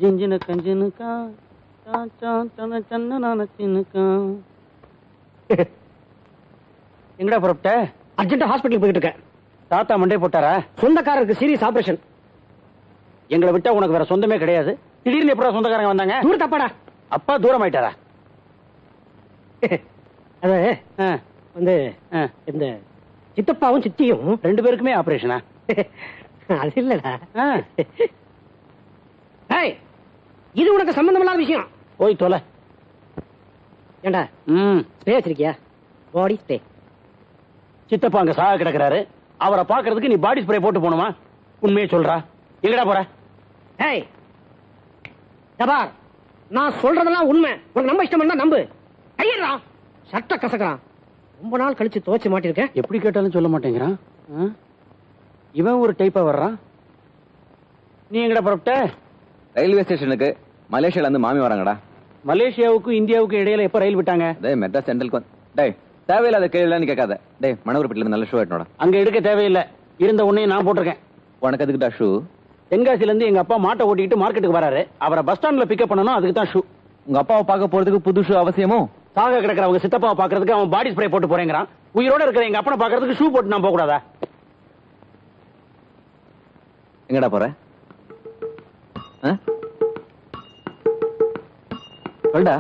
ஜிஞ்சின கஞ்சினுக்கா சன்னச்சினுக்கா. எங்கடா புறப்பட்ட? Urgent hospital போயிட்டு இருக்கேன். தாத்தா மண்டே போட்டாரா? சொந்தக்காரருக்கு சீரியஸ் ஆபரேஷன். எங்களை விட்டா உனக்கு வேற சொந்தமே கிடையாது. திடீர்னு எப்படா சொந்தக்காரங்க வந்தாங்க? தூர தப்பாடா. அப்பா தூரம் ஆயிட்டாரா? அது வந்து இந்த சித்தப்பாவும் சித்தியும் 2 பேருக்குமே ஆபரேஷனா? அது இல்லடா. இது உனக்கு சம்பந்தம் இல்லாத விஷயம். போய் தொலை. ஏண்டா ஸ்ப்ரே வச்சிருக்கியா? Body spray. சித்தப்பா அங்க சாக கிடக்குறாரு. அவரை பாக்குறதுக்கு நீ பாடி ஸ்ப்ரே போட்டு போணுமா? உண்மையே சொல்றா. எங்கடா போற? நான் சொல்றதெல்லாம் உண்மை. உனக்கு நம்ப இஷ்டம் இருந்தா நம்பு. ஐயரா சட்ட கசக்கிறான். ரொம்ப நாள் கழிச்சு துவச்சு மாட்டிருக்கேன். எப்படி கேட்டாலும் சொல்ல மாட்டேங்கிறான். இவன் ஒரு டைப்பா வர்றான். நீ எங்கடா புறப்பட்ட? ரயில்வே ஸ்டேஷனுக்கு. மலேசியால இருந்து மாமி வராங்கடா. மலேசியாவுக்கும் இந்தியாவுக்கும் இடையில எப்ப ரயில் விட்டாங்க? மெட்ராஸ் சென்ட்ரலுக்கு. டேய் தேவையில்லாத கேள்வி கேட்காத. டேய் மணவரப்பட்டில இருந்து நல்ல ஷூ எடுனோட. அங்க எடுக்க தேவையில்லை. இருந்த உன்னையும் நான் போட்டிருக்கேன். உனக்கு அதுக்குடா ஷூ? தென்காசில இருந்து எங்க அப்பா மாட்டை ஓட்டிட்டு மார்க்கெட்டுக்கு வராரு. அவரை பஸ் ஸ்டாண்ட்ல பிக்கப் பண்ணனும். அதுக்கு தான் ஷூ. உங்க அப்பாவை பார்க்க போறதுக்கு புது ஷூ அவசியமோ? சாக கிடக்குறவங்க சித்தப்பாவை பாக்குறதுக்கு அவன் பாடி ஸ்ப்ரே போட்டு போறேங்கிறான். உயிரோட இருக்கிற எங்க அப்பனை பாக்குறதுக்கு ஷூ போட்டு நான் போக கூடாதா? எங்கடா போற? சொல்டா.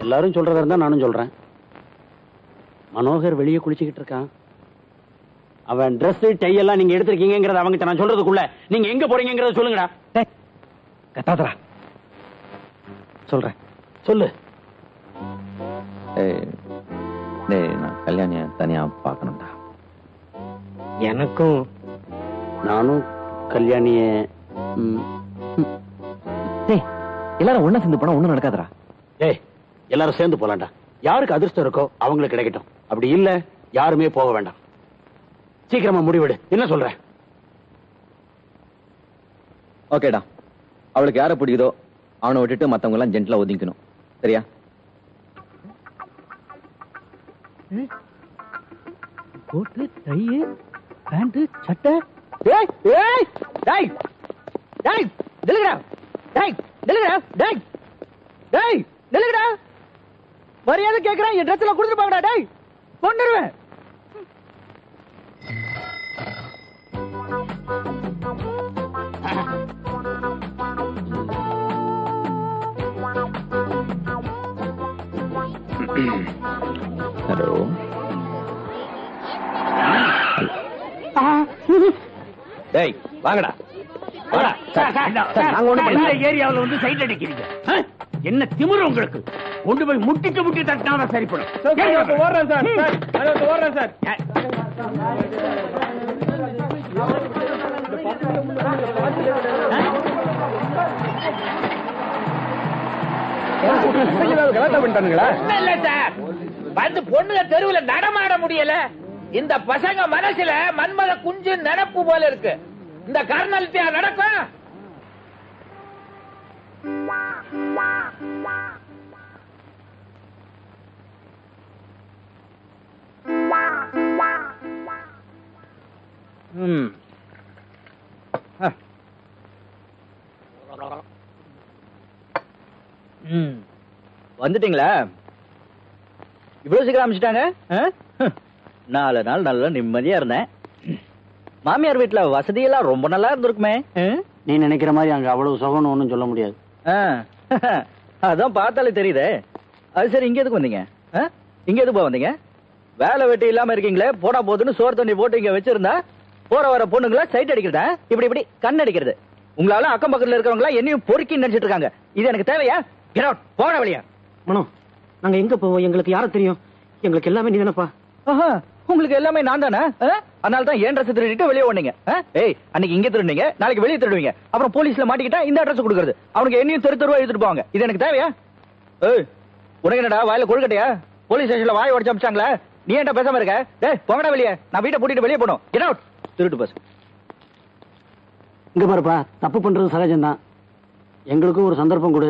எல்லாரும் சொல்றதா இருந்தா நானும் சொல்றேன். மனோகர் வெளியே குளிச்சுக்கிட்டு இருக்கான். அவன் டிரெஸ் டை எல்லாம் நீங்க எடுத்திருக்கீங்கிறத அவங்கிட்ட நான் சொல்றதுக்குள்ள நீங்க எங்க போறீங்கிறத சொல்லுங்கடா. கத்தாதரா. சொல்றேன் சொல்லு. நான் கல்யாணிய தனியா பாக்கணும்டா. எனக்கும். நானும் கல்யாணிய எல்லாரும் ஒண்ணா சேர்ந்து போனா ஒண்ணும் நடக்காதரா. எல்லாரும் சேர்ந்து போலாம்டா. யாருக்கு அதிர்ஷ்டம் இருக்கோ அவங்களுக்கு கிடைக்கட்டும். அப்படி இல்ல யாருமே போக வேண்டாம். சீக்கிரமா முடிவிடு. என்ன சொல்ற? ஓகேடா. அவளுக்கு யார பிடிக்குதோ அவனை விட்டுட்டு மத்தவங்க எல்லாம் ஜென்ட்லா ஒதுக்கணும். சரியா? கோட்டு டை பேண்ட் சட்டை. டேய் டேய் டேய் டேய் நில்லுடா. டேய் நில்லுடா. டேய் டேய் நில்லுடா. மரியாதை கேக்குறேன். என் ட்ரெஸ்ல கொடுத்துட்டு போங்கடா. டேய் கொன்னுருவேன். ஹலோ. டேய் வாங்கடா. ஏரியாவில் வந்து சைட் அடிக்கிறீங்க. என்ன திமிரு உங்களுக்கு? கொண்டு போய் முட்டி தட்டினா சரிப்படும். ஓடுறேன் சார். ஓடுறேன் சார். இல்ல சார், வந்து பொண்ணுங்க தெருவுல நடமாட முடியல. இந்த பசங்க மனசுல மன்மத குஞ்சு நடப்பு போல இருக்கு. இந்த காரணத்தியா நடக்கும். வந்துட்டீங்களா? இவ்வளவு சீக்கிரம் அமைச்சிட்டாங்க. 4 நாள் நல்லா நிம்மதியா இருந்தேன். மாமியார் வீட்டுல வசதியெல்லாம் ரொம்ப நல்லா இருந்திருக்குமே. நீ நினைக்கிற மாதிரி அங்க அவ்வளவு சுகம்னு ஒண்ணும் சொல்ல முடியாது. அதான் பார்த்தாலே தெரியுதே. அது சரி, இங்க எதுக்கு வந்தீங்க? இங்க எதுக்கு வந்தீங்க? வேலை வெட்டி இல்லாம இருக்கீங்களே, போடா போதுன்னு சோறு தண்ணி போட்டு இங்க வச்சிருந்தா போற வர பொண்ணுங்களா சைட் அடிக்கிறதா? இப்படி கண் அடிக்கிறது. உங்களால அக்கம் பக்கத்துல இருக்கிறவங்களா என்னையும் பொறுக்கி நினைச்சிட்டு இருக்காங்க. இது எனக்கு தேவையா? Get out. போட வழியா. மனோ, நாங்க எங்க போவோம்? எங்களுக்கு யார தெரியும்? எங்களுக்கு எல்லாமே நீ தானப்பா. உங்களுக்கு எல்லாமே நான் தானே. அதனால தான் ஏன் ட்ரெஸ் திருடிட்டு வெளியே ஓடுனீங்க. அன்னைக்கு இங்க திருடுனீங்க, நாளைக்கு வெளியே திருடுவீங்க. அப்புறம் போலீஸ்ல மாட்டிக்கிட்டா இந்த அட்ரஸ் கொடுக்கறது. அவனுக்கு என்னையும் தெருவா எடுத்துட்டு போவாங்க. இது எனக்கு தேவையா? உனக்கு என்னடா வாயில கொழுக்கட்டையா? போலீஸ் ஸ்டேஷன்ல வாய் உடைச்சு அமிச்சாங்களா? நீ ஏன்டா பேசாம இருக்க? போங்கடா வெளியே. நான் வீட்டை பூட்டிட்டு வெளியே போனோம். Get out. திருட்டு பஸ். இங்க பாருப்பா, தப்பு பண்றது சகஜம்தான். எங்களுக்கும் ஒரு சந்தர்ப்பம் கொடு.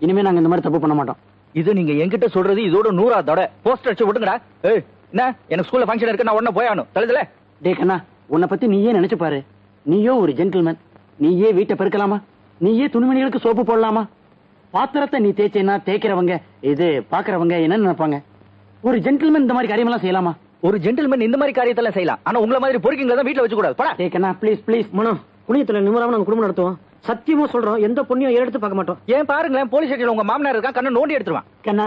இனிமே நாங்க இந்த மாதிரி தப்பு பண்ண மாட்டோம். இது நீங்க என்கிட்ட சொல்றது இதோட 100ஆவது தடவை. போஸ்டர் அடிச்சு விட்டுங்கடா. என்ன, எனக்கு ஸ்கூல்ல ஃபங்க்ஷன் இருக்கு, நான் உடனே போயாகணும். தழுதுல. டே கண்ணா, உன்னை பத்தி நீயே நினைச்சு பாரு. நீயோ ஒரு ஜென்டில்மேன். நீயே வீட்டை பெருக்கலாமா? நீயே துணிமணிகளுக்கு சோப்பு போடலாமா? பாத்திரத்தை நீ தேய்ச்சேன்னா தேய்க்கிறவங்க இது பாக்குறவங்க என்ன நினைப்பாங்க? ஒரு ஜென்டில்மேன் இந்த மாதிரி காரியமெல்லாம் செய்யலாமா? ஒரு ஜென்டில்மேன் இந்த மாதிரி காரியத்தெல்லாம் செய்யலாம். ஆனா உங்களை மாதிரி பொறுக்கிங்களை தான் வீட்டுல வச்சு கூடாது. படா தேய்க்கண்ணா ப்ளீஸ் ப்ளீஸ். மனோ புண்ணியத்துல நிம்மராம நாங்க குடும்பம் நடத்துவோம். சத்தியமா சொல்றோம், எந்த பொண்ணையும் எடுத்து பார்க்க மாட்டோம். ஏன் பாருங்களேன், போலீஸ் ஸ்டேஷன்ல உங்க மாமனார் இருக்கா, கண்ணை நோண்டி எடுத்துருவான். கண்ணா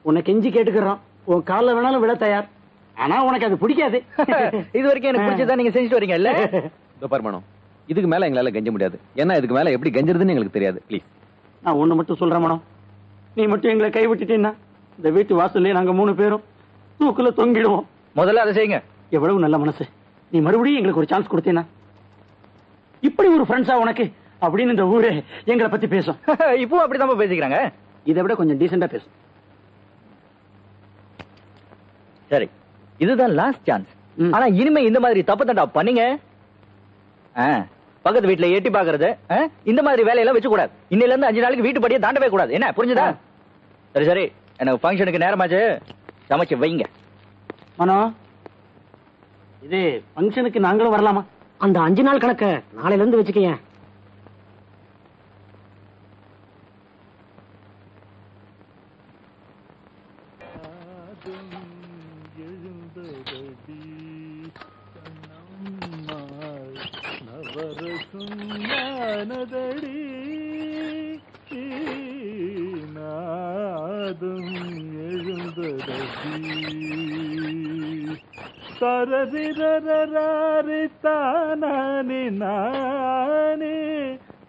உன்னை கெஞ்சி கேட்டுக்கிறோம், உன் காலில் வேணாலும் விட தயார். ஆனா உனக்கு அது பிடிக்காது. இது வரைக்கும் எனக்கு பிடிச்சதா நீங்க செஞ்சுட்டு வரீங்க இல்ல? பர்மணம், இதுக்கு மேல எங்களால கெஞ்ச முடியாது. ஏன்னா இதுக்கு மேல எப்படி கெஞ்சறதுன்னு எங்களுக்கு தெரியாது. ப்ளீஸ். நான் ஒண்ணு மட்டும் சொல்றேன் மனம், நீ மட்டும் எங்களை கை விட்டுட்டீன்னா இந்த வீட்டு வாசல்லே நாங்க 3 பேரும் தூக்குல தொங்கிடுவோம். முதல்ல அதை செய்யுங்க. எவ்வளவு நல்ல மனசு. நீ மறுபடியும் எங்களுக்கு ஒரு சான்ஸ் கொடுத்தீனா, இப்படி ஒரு ஃப்ரெண்ட்ஸா உனக்கு அப்படின்னு இந்த ஊரே எங்களை பத்தி பேசும். இப்போ அப்படிதான் பேசிக்கிறாங்க. இதை விட கொஞ்சம் டீசெண்டா பேசும். சரி, இதுதான் லாஸ்ட் சான்ஸ். ஆனா இனிமே இந்த மாதிரி தப்பு தண்டா பண்ணீங்க, பக்கத்து வீட்டுல எட்டி பாக்குறது இந்த மாதிரி வேலையெல்லாம் வச்சு கூடாது. இன்னையில இருந்து 5 நாளைக்கு வீட்டு படியே தாண்டவே கூடாது. என்ன புரிஞ்சுதா? சரி சரி, எனக்கு ஃபங்க்ஷனுக்கு நேரமாச்சு, சமைச்சு வைங்க. மனோ, இது ஃபங்க்ஷனுக்கு நாங்களும் வரலாமா? அந்த 5 நாள் கணக்க நாளையில இருந்து வச்சுக்கீங்க. தரரிரரரே தானே நானே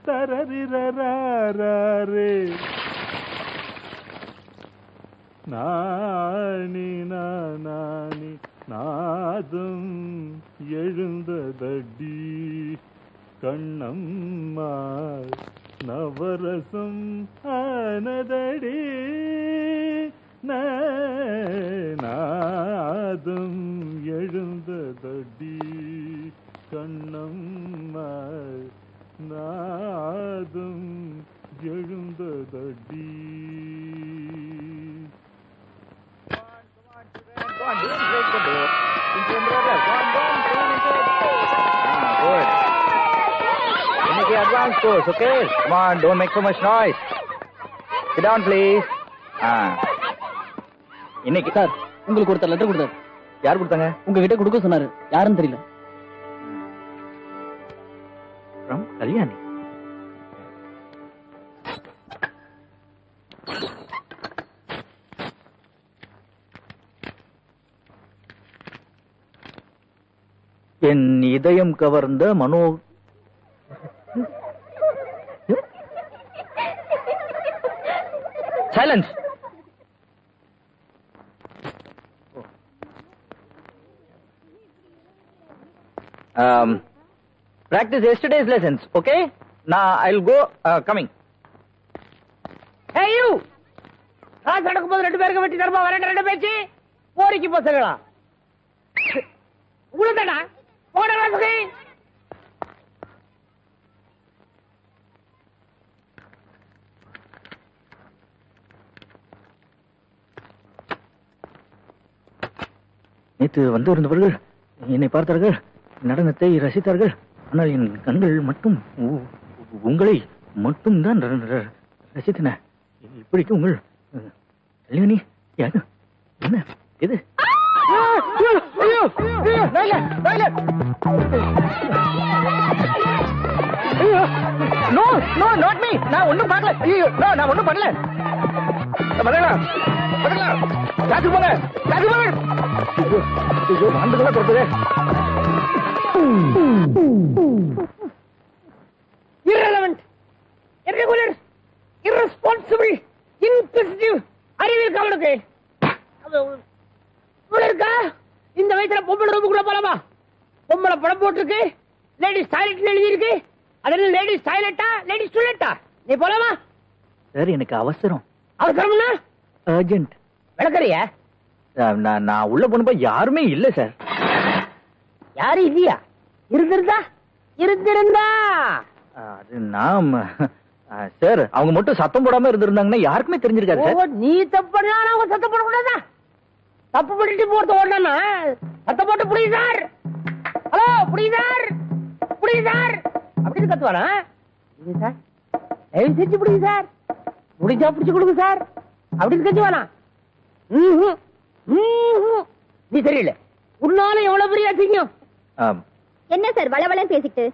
தரரிரரரே நானி நானி நாதம் எழுந்ததடி கண்ணம்மா நவரசம் ஆனதடி நாதம் எழுந்ததடி கண்ணம்மா நாதம் எழுந்ததடி. இன்னைக்கு advance course, okay? Come on, don't make so much noise. Sit down, please. இன்னைக்கு சார், உங்களுக்கு ஒருத்தர் லெட்டர் கொடுத்தாரு. யார் கொடுத்தாங்க? உங்ககிட்ட கொடுக்க சொன்னாரு. யாருன்னு தெரியல. from கல்யாணி. என் இதயம் கவர்ந்த மனோ silence. practice yesterday's lessons, okay? Now I'll go coming. Hey you, காசு நடக்கும்போது 2 பேருக்கு வெட்டி தருமா? வரேன் 2 பேச்சு போரிக்கு பசங்களா உங்களுதாடா போட வாசுகை. நேற்று வந்து இருந்தவர்கள் என்னை பார்த்தார்கள், நடனத்தை ரசித்தார்கள். ஆனால் என் கண்கள் மட்டும் உங்களை மட்டும் தான் ரசித்தன. இப்படிக்கு உங்கள் கல்யாணி யாரு? என்ன இது? No no not me. நான் ஒண்ணும் பண்ணல. ஐயோ நான் ஒண்ணும் பண்ணல. பதலாம் பதலாம் காசு போங்க காசு போங்க. ஐயோ வாண்டதெல்லாம் தொடுதே. irrelevant, irregular, irresponsible, inquisitive. அறிவில் கவனுக்கு இருக்கா? இந்த வயசுல பொம்பளை ரூமுக்குள்ள போலாமா? பொம்பளை படம் போட்டிருக்கு, லேடிஸ் டாய்லெட் எழுதி இருக்கு. அதனால லேடிஸ் டாய்லெட்டா லேடிஸ் டாய்லெட்டா? நீ போலாமா? சார் எனக்கு அவசரம். அவசரம்னா அர்ஜென்ட். விளக்கறியா? நான் உள்ள போனப்ப யாருமே இல்ல சார். யாரும் இல்லையா? இருந்திருந்தா அது நாம் சார், அவங்க மட்டும் சத்தம் போடாம இருந்திருந்தாங்கன்னா யாருக்குமே தெரிஞ்சிருக்காது சார். நீ தப்பு பண்ணா அவங்க சத்தம் போடக்கூடாதா? தப்பு பண்ணிட்டு போறது ஓடனா சத்தம் போட்டு புடி சார், ஹலோ புடி சார், புடி சார் அப்படின்னு கத்துவானா? சார் தயவு செஞ்சு பிடிங்க சார். முடிஞ்சா பிடிச்சு கொடுங்க சார். அப்படின்னு கட்சி வேணாம். நீ தெரியல உன்னால எவ்வளவு பெரிய அசிங்கம். என்ன சார் வளவளன்னு பேசிட்டு?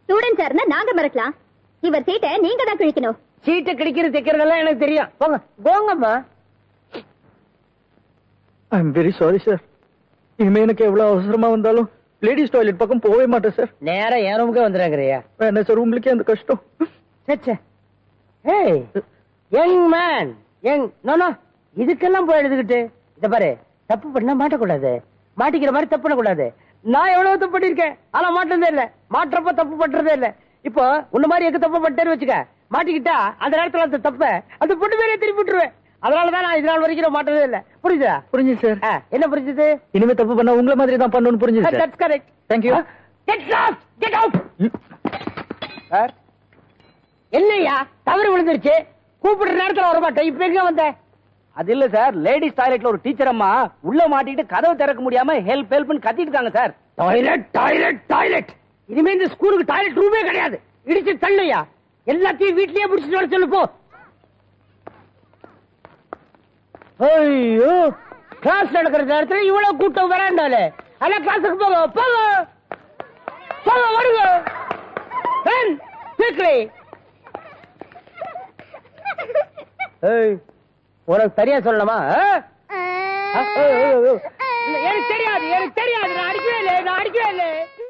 ஸ்டூடெண்ட் சார்னா நாங்க மறக்கலாம், இவர் சீட்டை நீங்க தான் கிழிக்கணும். சீட்டை கிழிக்கிறது தைக்கிறதெல்லாம் எனக்கு தெரியும். போங்க போங்கம்மா. I am very sorry sir. இனிமே எனக்கு எவ்வளவு அவசரமா வந்தாலும் லேடிஸ் டாய்லெட் பக்கம் போகவே மாட்டேன் சார். நேரா என் ரூமுக்கே வந்துடுறாங்கறியா? என்ன சார் உங்களுக்கே அந்த கஷ்டம்? ஏய் யங் மேன், யங் நோ இதுக்கெல்லாம் போய் எழுதுகிட்டு இத பாரு, தப்பு பண்ணா மாட்டக்கூடாது. மாட்டிக்கிற மாதிரி தப்பு பண்ணக்கூடாது. நான் எவ்வளவு தப்பு பண்ணிருக்கேன், ஆனா மாட்டதே இல்ல. மாற்றப்ப தப்பு பண்றதே இல்ல. இப்போ உன்ன மாதிரி எங்க தப்பு பண்ணிட்டேன்னு வச்சுக்க, மாட்டிக்கிட்டா அந்த நேரத்துல அந்த தப்ப அந்த பொண்ணு மேலே திருப்பி விட்டுருவேன். அதனாலதான் நான் இதனால் வரைக்கும் மாட்டதே இல்ல. புரியுதா? புரிஞ்சு சார். என்ன புரிஞ்சது? இனிமே தப்பு பண்ணா உங்களை மாதிரி தான் பண்ணணும்னு புரிஞ்சுது sir. That's correct. Thank you. Get out sir. என்னையா தவறு விழுந்துருச்சு, கூப்பிடுற நேரத்துல வர மாட்டேன். இப்ப எங்க வந்த? அது இல்ல சார், லேடிஸ் டாய்லெட்ல ஒரு டீச்சர் அம்மா உள்ள மாட்டிக்கிட்டு கதவு திறக்க முடியாம ஹெல்ப் ஹெல்ப்னு கத்திட்டு இருக்காங்க சார். Toilet toilet toilet. இனிமே இந்த ஸ்கூலுக்கு டாய்லெட் ரூமே கிடையாது. இடிச்சு தள்ளையா, எல்லாத்தையும் வீட்லயே முடிச்சுட்டு வர சொல்லு போ. ஐயோ, கிளாஸ் நடக்கிற நேரத்துல இவ்வளவு கூட்டம் வராண்டாலே. அல்ல கிளாஸுக்கு போங்க போங்க போங்க, வருங்க சீக்கிரம். உனக்கு சரியா சொல்லணுமா? எனக்கு தெரியாது, எனக்கு தெரியாது. நான் அடிக்கவே இல்லை, நான் அடிக்கவே இல்லை.